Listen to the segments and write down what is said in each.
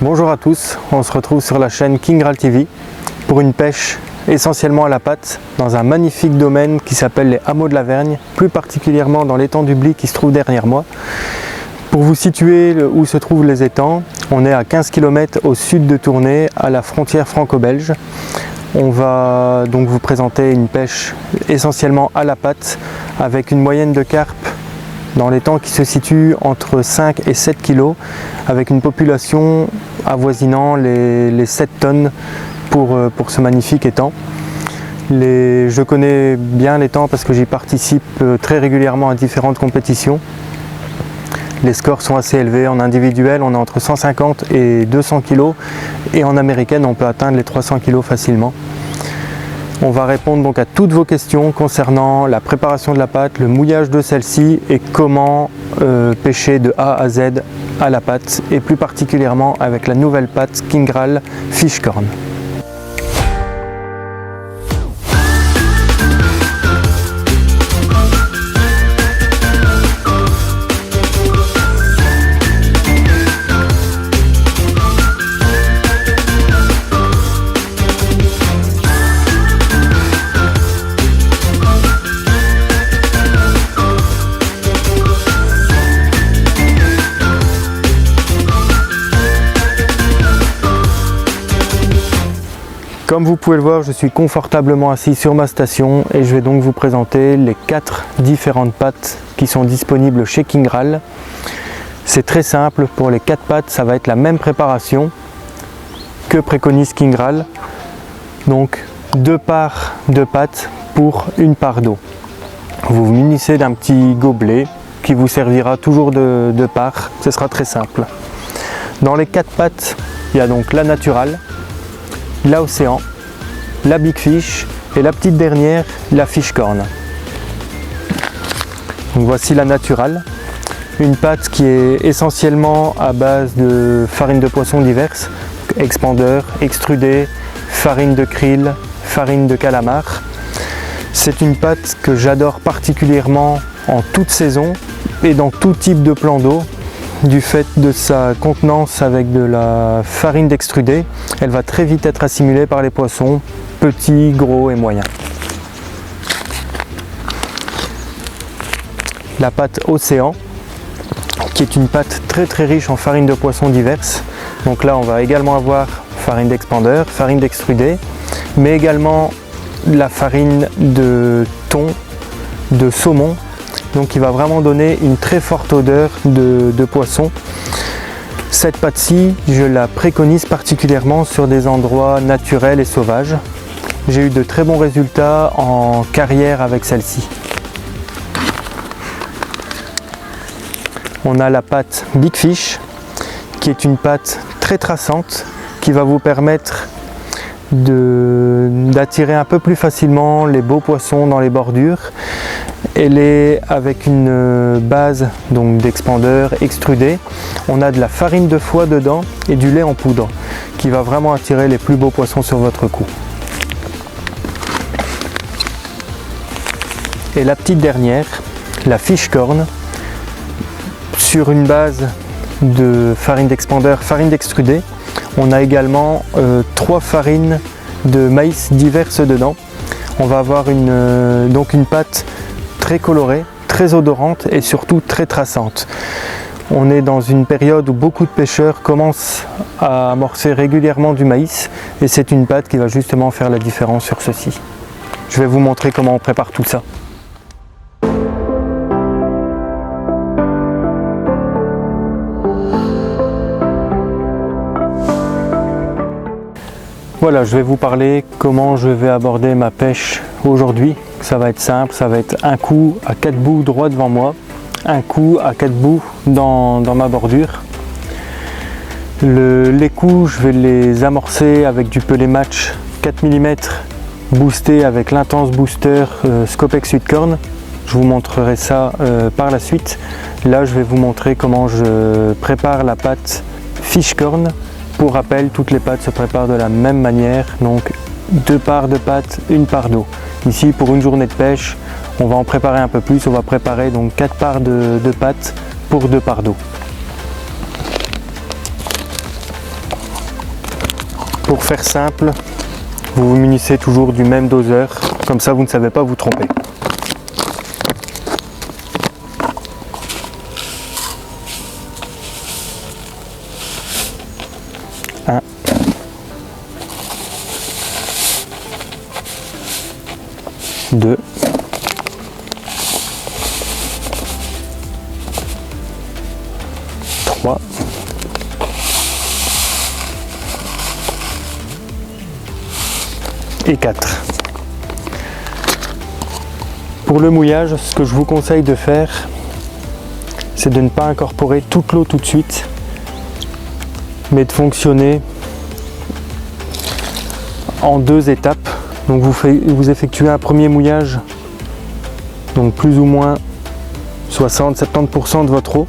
Bonjour à tous, on se retrouve sur la chaîne King Graal TV pour une pêche essentiellement à la patte dans un magnifique domaine qui s'appelle les Hameaux de la Vergne, plus particulièrement dans l'étang du Bly qui se trouve derrière moi. Pour vous situer où se trouvent les étangs, on est à 15 km au sud de Tournai, à la frontière franco-belge. On va donc vous présenter une pêche essentiellement à la patte avec une moyenne de carpe dans l'étang qui se situe entre 5 et 7 kg avec une population avoisinant les 7 tonnes pour ce magnifique étang. Je connais bien l'étang parce que j'y participe très régulièrement à différentes compétitions. Les scores sont assez élevés. En individuel, on est entre 150 et 200 kg et en américaine, on peut atteindre les 300 kg facilement. On va répondre donc à toutes vos questions concernant la préparation de la patte, le mouillage de celle-ci et comment pêcher de A à Z à la patte et plus particulièrement avec la nouvelle patte King Graal Fishcorn. Comme vous pouvez le voir, je suis confortablement assis sur ma station et je vais donc vous présenter les 4 différentes pattes qui sont disponibles chez King Graal. C'est très simple, pour les 4 pattes, ça va être la même préparation que préconise King Graal. Donc 2 parts de pattes pour 1 part d'eau. Vous vous munissez d'un petit gobelet qui vous servira toujours de part, ce sera très simple. Dans les 4 pattes, il y a donc la naturale, la océan, la big fish et la petite dernière, la fishcorn. Donc voici la naturale, une pâte qui est essentiellement à base de farine de poisson diverses, expandeur, extrudé, farine de krill, farine de calamar. C'est une pâte que j'adore particulièrement en toute saison et dans tout type de plan d'eau. Du fait de sa contenance avec de la farine d'extrudé, elle va très vite être assimilée par les poissons, petits, gros et moyens. La pâte océan, qui est une pâte très riche en farine de poisson diverses. Donc là, on va également avoir farine d'expandeur, farine d'extrudé, mais également la farine de thon, de saumon. Donc il va vraiment donner une très forte odeur de poisson. Cette pâte-ci, je la préconise particulièrement sur des endroits naturels et sauvages. J'ai eu de très bons résultats en carrière avec celle-ci. On a la pâte Big Fish, qui est une pâte très traçante, qui va vous permettre d'attirer un peu plus facilement les beaux poissons dans les bordures. Elle est avec une base d'expandeur extrudé. On a de la farine de foie dedans et du lait en poudre qui va vraiment attirer les plus beaux poissons sur votre coup. Et la petite dernière, la fishcorn, sur une base de farine d'expandeur, farine d'extrudé. On a également 3 farines de maïs diverses dedans. On va avoir donc une pâte très colorée, très odorante et surtout très traçante. On est dans une période où beaucoup de pêcheurs commencent à amorcer régulièrement du maïs et c'est une pâte qui va justement faire la différence sur ceci. Je vais vous montrer comment on prépare tout ça. Voilà, je vais vous parler comment je vais aborder ma pêche aujourd'hui. Ça va être simple, ça va être un coup à 4 bouts droit devant moi, un coup à 4 bouts dans ma bordure. Les coups, je vais les amorcer avec du Pellet Match 4 mm boosté avec l'intense booster Scopex Sweetcorn. Je vous montrerai ça par la suite. Là, je vais vous montrer comment je prépare la pâte Fishcorn. Pour rappel, toutes les pâtes se préparent de la même manière, donc 2 parts de pâte, 1 part d'eau. Ici, pour une journée de pêche, on va en préparer un peu plus, on va préparer donc 4 parts de pâte pour 2 parts d'eau. Pour faire simple, vous vous munissez toujours du même doseur, comme ça vous ne savez pas vous tromper. Un. Deux. Trois. Et 4. Pour le mouillage, ce que je vous conseille de faire, c'est de ne pas incorporer toute l'eau tout de suite, mais de fonctionner en 2 étapes. Donc vous effectuez un premier mouillage, donc plus ou moins 60-70% de votre eau.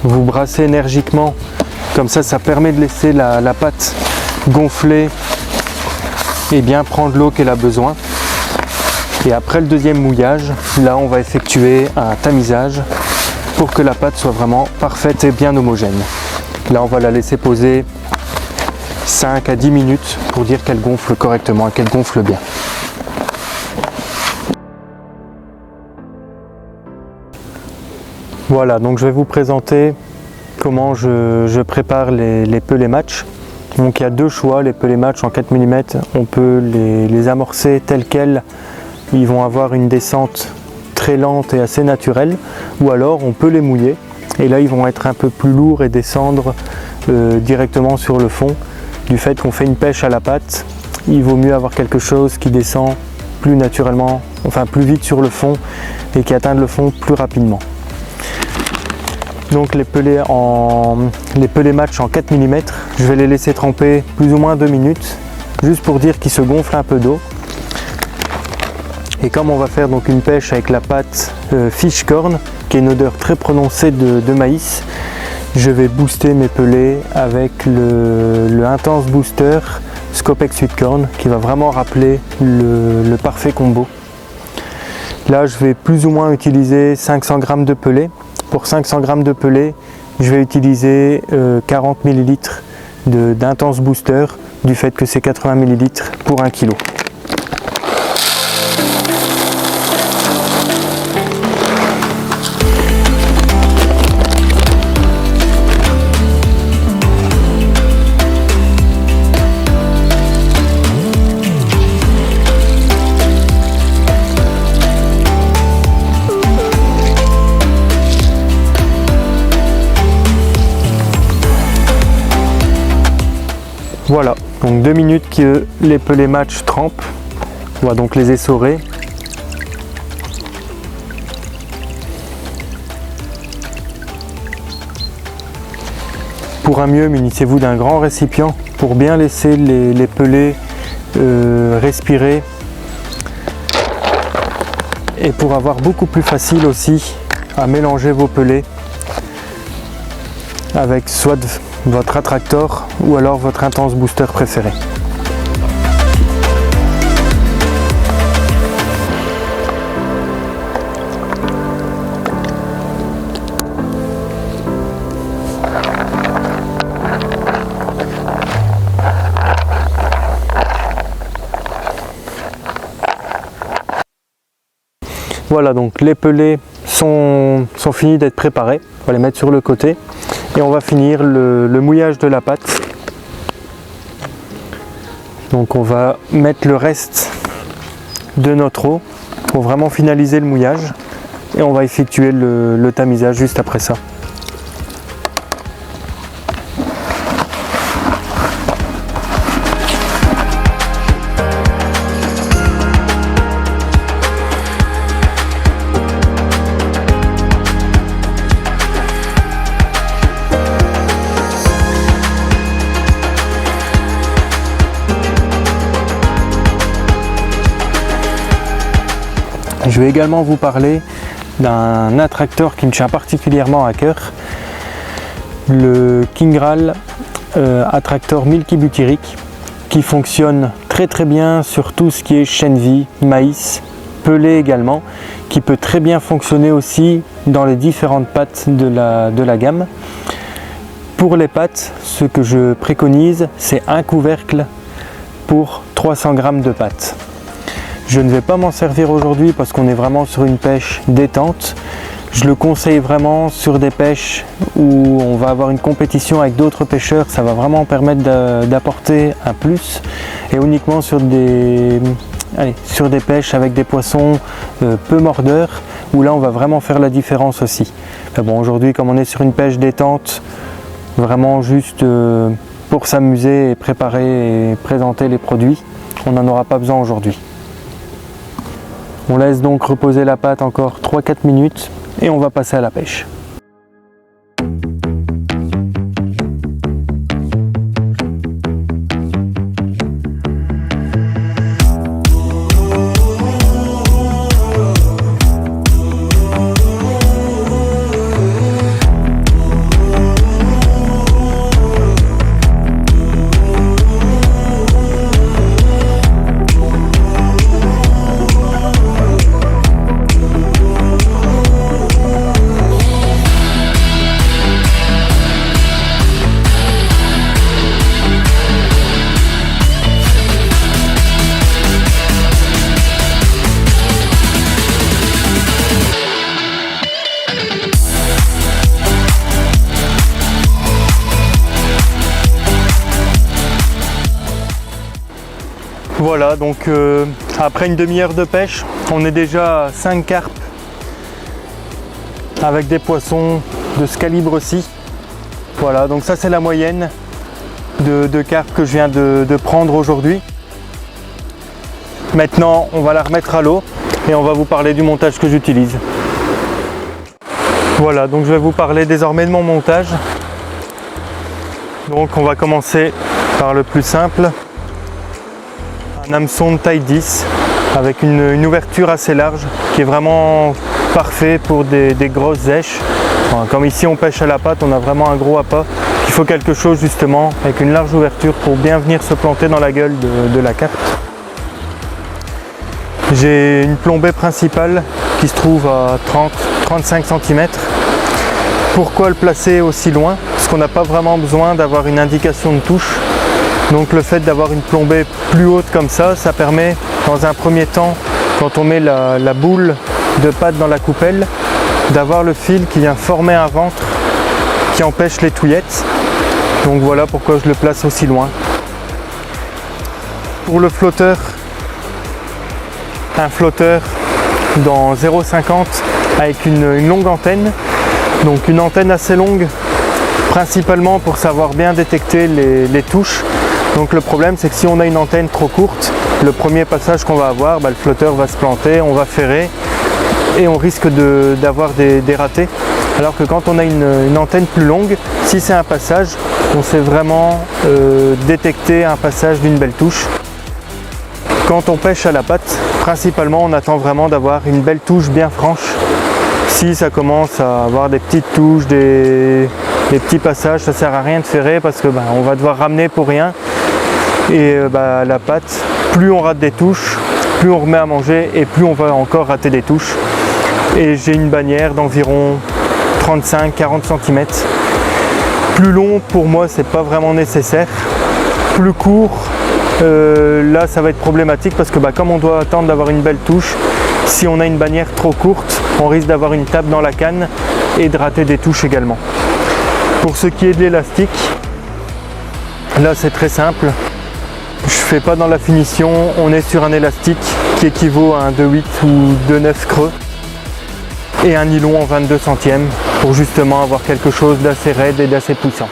Vous brassez énergiquement, comme ça permet de laisser la pâte gonfler et bien prendre l'eau qu'elle a besoin. Et après le deuxième mouillage, là on va effectuer un tamisage pour que la pâte soit vraiment parfaite et bien homogène. Là on va la laisser poser 5 à 10 minutes pour dire qu'elle gonfle correctement et qu'elle gonfle bien. Voilà, donc je vais vous présenter comment je prépare les pelés match. Donc il y a 2 choix, les pelés match en 4 mm, on peut les amorcer tels quels, ils vont avoir une descente très lente et assez naturelle, ou alors on peut les mouiller, et là ils vont être un peu plus lourds et descendre directement sur le fond. Du fait qu'on fait une pêche à la pâte, il vaut mieux avoir quelque chose qui descend plus naturellement, enfin plus vite sur le fond, et qui atteint le fond plus rapidement. Donc les pelés match en 4 mm, je vais les laisser tremper plus ou moins 2 minutes, juste pour dire qu'ils se gonflent un peu d'eau. Et comme on va faire donc une pêche avec la pâte fish corn, qui a une odeur très prononcée de maïs, je vais booster mes pelés avec le Intense Booster Scopex Sweet Corn, qui va vraiment rappeler le parfait combo. Là je vais plus ou moins utiliser 500 g de pelés. Pour 500 g de pelés, je vais utiliser 40 ml d'Intense Booster, du fait que c'est 80 ml pour 1 kg. Voilà, donc 2 minutes que les pelés match trempent. On va donc les essorer. Pour un mieux, munissez-vous d'un grand récipient pour bien laisser les pelés respirer. Et pour avoir beaucoup plus facile aussi à mélanger vos pelés avec soit votre attractor ou alors votre Intense Booster préféré. Voilà, donc les pelés sont finis d'être préparés. On va les mettre sur le côté. Et on va finir le mouillage de la pâte. Donc on va mettre le reste de notre eau pour vraiment finaliser le mouillage. Et on va effectuer le tamisage juste après ça. Je vais également vous parler d'un attracteur qui me tient particulièrement à cœur, le Kingral Attractor Milky Butyric, qui fonctionne très bien sur tout ce qui est chènevis, maïs, pelé également, qui peut très bien fonctionner aussi dans les différentes pâtes de la gamme. Pour les pâtes, ce que je préconise, c'est un couvercle pour 300 g de pâtes. Je ne vais pas m'en servir aujourd'hui parce qu'on est vraiment sur une pêche détente. Je le conseille vraiment sur des pêches où on va avoir une compétition avec d'autres pêcheurs. Ça va vraiment permettre d'apporter un plus, et uniquement sur des pêches avec des poissons peu mordeurs, où là on va vraiment faire la différence aussi. Mais bon, aujourd'hui, comme on est sur une pêche détente, vraiment juste pour s'amuser et préparer et présenter les produits, on n'en aura pas besoin aujourd'hui. On laisse donc reposer la pâte encore 3-4 minutes et on va passer à la pêche. Voilà, donc après une demi-heure de pêche, on est déjà à 5 carpes avec des poissons de ce calibre-ci. Voilà, donc ça c'est la moyenne de carpes que je viens de prendre aujourd'hui. Maintenant, on va la remettre à l'eau et on va vous parler du montage que j'utilise. Voilà, donc je vais vous parler désormais de mon montage. Donc on va commencer par le plus simple. Un hameçon de taille 10 avec une ouverture assez large qui est vraiment parfait pour des grosses èches. Enfin, comme ici on pêche à la patte, on a vraiment un gros appât. Il faut quelque chose justement avec une large ouverture pour bien venir se planter dans la gueule de la carpe. J'ai une plombée principale qui se trouve à 30-35 cm. Pourquoi le placer aussi loin? Parce qu'on n'a pas vraiment besoin d'avoir une indication de touche. Donc le fait d'avoir une plombée plus haute comme ça, ça permet dans un premier temps, quand on met la boule de pâte dans la coupelle, d'avoir le fil qui vient former un ventre qui empêche les touillettes. Donc voilà pourquoi je le place aussi loin. Pour le flotteur, un flotteur dans 0,50 avec une longue antenne. Donc une antenne assez longue, principalement pour savoir bien détecter les touches. Donc le problème c'est que si on a une antenne trop courte, le premier passage qu'on va avoir, le flotteur va se planter, on va ferrer et on risque d'avoir des ratés. Alors que quand on a une antenne plus longue, si c'est un passage, on sait vraiment détecter un passage d'une belle touche. Quand on pêche à la patte, principalement on attend vraiment d'avoir une belle touche bien franche. Si ça commence à avoir des petites touches, des petits passages, ça sert à rien de ferrer parce que on va devoir ramener pour rien. Et la pâte, plus on rate des touches, plus on remet à manger et plus on va encore rater des touches. Et j'ai une bannière d'environ 35-40 cm. Plus long pour moi c'est pas vraiment nécessaire. Plus court, là ça va être problématique parce que comme on doit attendre d'avoir une belle touche, si on a une bannière trop courte, on risque d'avoir une tape dans la canne et de rater des touches également. Pour ce qui est de l'élastique, là c'est très simple. Je fais pas dans la finition, on est sur un élastique qui équivaut à un 2,8 ou 2,9 creux et un nylon en 22 centièmes pour justement avoir quelque chose d'assez raide et d'assez puissant.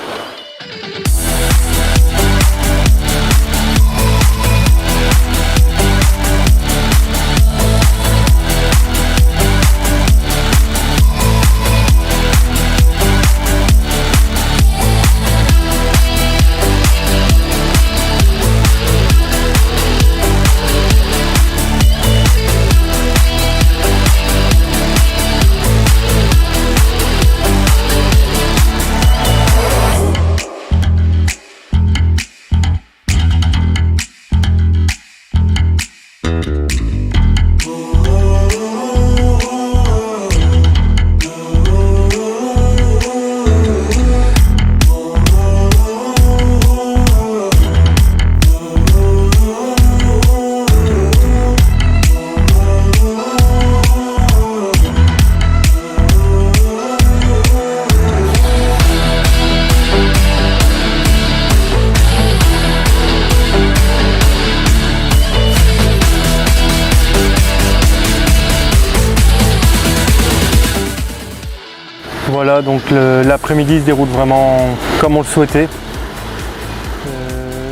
Voilà, donc l'après-midi se déroule vraiment comme on le souhaitait.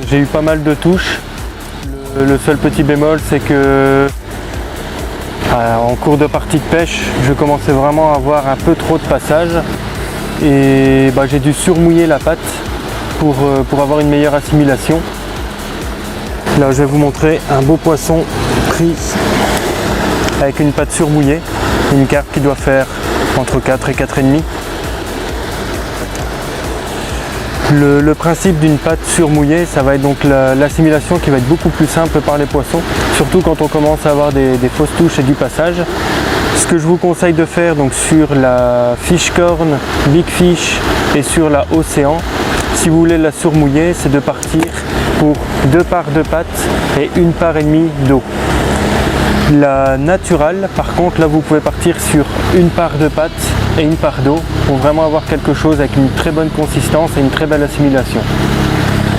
J'ai eu pas mal de touches. Le seul petit bémol, c'est que en cours de partie de pêche, je commençais vraiment à avoir un peu trop de passages et j'ai dû surmouiller la patte pour avoir une meilleure assimilation. Là, je vais vous montrer un beau poisson pris avec une patte surmouillée, une carpe qui doit faire entre 4 et 4,5. Le principe d'une patte surmouillée, ça va être donc l'assimilation qui va être beaucoup plus simple par les poissons, surtout quand on commence à avoir des fausses touches et du passage. Ce que je vous conseille de faire donc sur la fish corn, big fish et sur la océan, si vous voulez la surmouiller, c'est de partir pour 2 parts de pattes et 1 part et demie d'eau. La naturale, par contre, là vous pouvez partir sur 1 part de pâte et 1 part d'eau pour vraiment avoir quelque chose avec une très bonne consistance et une très belle assimilation.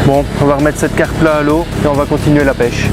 Bon, on va remettre cette carpe là à l'eau et on va continuer la pêche.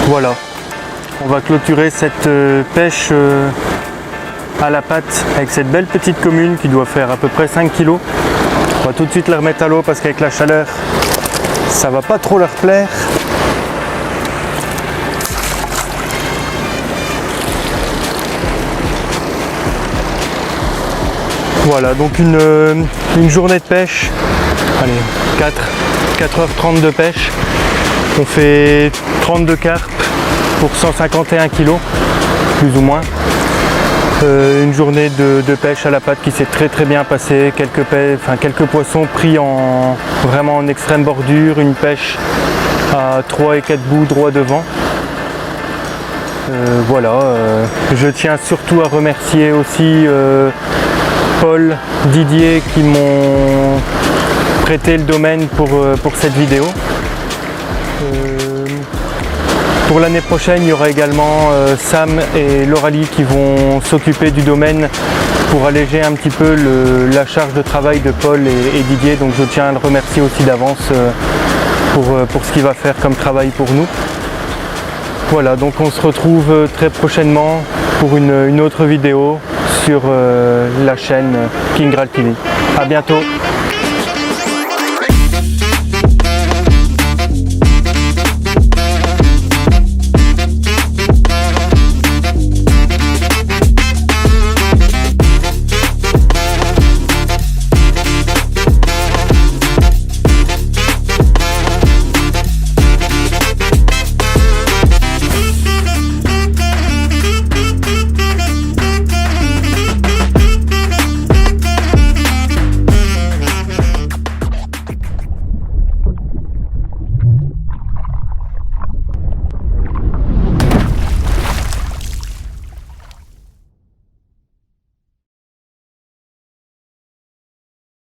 Voilà, on va clôturer cette pêche à la patte avec cette belle petite commune qui doit faire à peu près 5 kg. On va tout de suite la remettre à l'eau parce qu'avec la chaleur, ça va pas trop leur plaire. Voilà, donc une journée de pêche, allez, 4h30 de pêche. On fait 32 carpes pour 151 kg, plus ou moins. Une journée de pêche à la patte qui s'est très bien passée, quelques poissons pris vraiment en extrême bordure, une pêche à 3 et 4 bouts droit devant. Voilà, je tiens surtout à remercier aussi Paul, Didier qui m'ont prêté le domaine pour cette vidéo. Pour l'année prochaine, il y aura également Sam et Lauralie qui vont s'occuper du domaine pour alléger un petit peu la charge de travail de Paul et Didier. Donc je tiens à le remercier aussi d'avance pour ce qu'il va faire comme travail pour nous. Voilà, donc on se retrouve très prochainement pour une autre vidéo sur la chaîne King Graal TV. À bientôt.